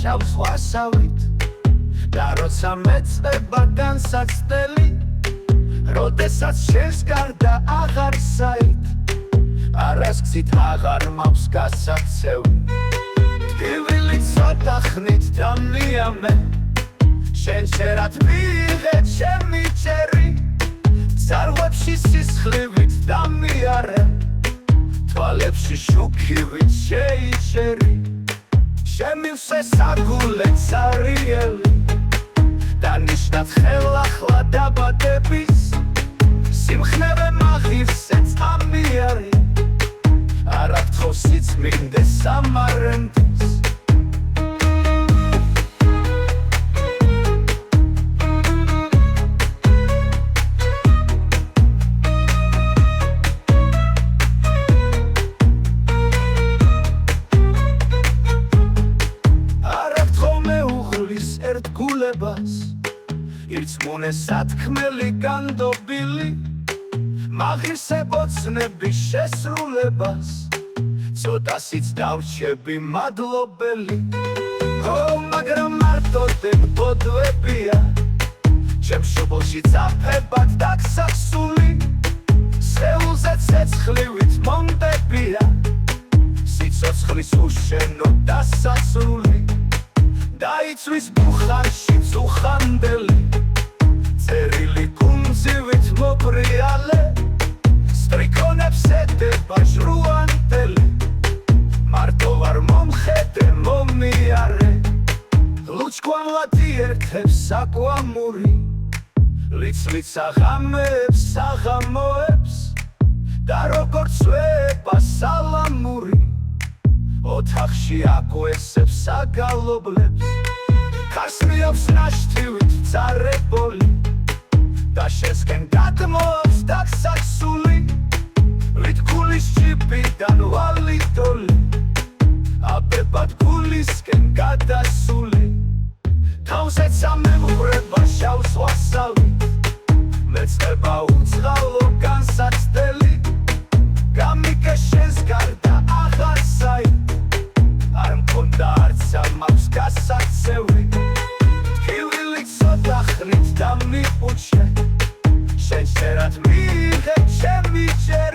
შავ ზღვასავით და როცა მეწდება განსაცდელი როდესაც შენს გარდა აღარ საით არასკსით აღარ მაქვს გასაცევი ტკივილი ცოტა ხნით დამნიამე შენ შერად მიიღე ჩემი ჭერი მწარღვებში სისხლივით დამიარე თვალებში შუქივით შეიჭერი შემივსე საგულე ცარიელი და ნიშნად ხელახლა დაბადების სიმხნევე მაღირსე წამიარი არა გთხოვ სიწმინდე სამარენდის გულებას ირწმუნე სათქმელი განდობილი მაღირსებ ოცნების შესრულებას ცოტასიც დავრჩები მადლობელი მაგრამ მარტო ტემპოდვებია ჩემ შუბლში წაფებად დაგსასული სხეულზე ცეცხლივით მომდებია სიცოცხლის უშენო დასასრული დაიცვის ბუხარში წუხანდელი წერილი კუნძივით მოპრიალე სტრიქონებს ეტება ჟრუანტელი მარტო ვარ მომხედე მომიარე ლუჩკვანლად იერთებს საკვამური ლიცლიც აღამეებს საღამოებს და როგორც ვება სალამური ოთახში აკვესებს საგალობლებს ხასრიობს ნაშთივით წარებული და შესკენ გადმოავს დაგსაცული ლითქულის ჭიპიდან ვალიდოლი აბებად გულისკენ გადასული თავზეც ამემხრება შავ ზღვასავით მეწდება უწყალო განსაცდელი გამიგე შენს გარდა აღარ საით არ მქონდა არც მაქვს გასაცევი ტკივილი ცოტა ხნით დამნიყუჩე შენ შერად მიიღე ჩემი ჭერი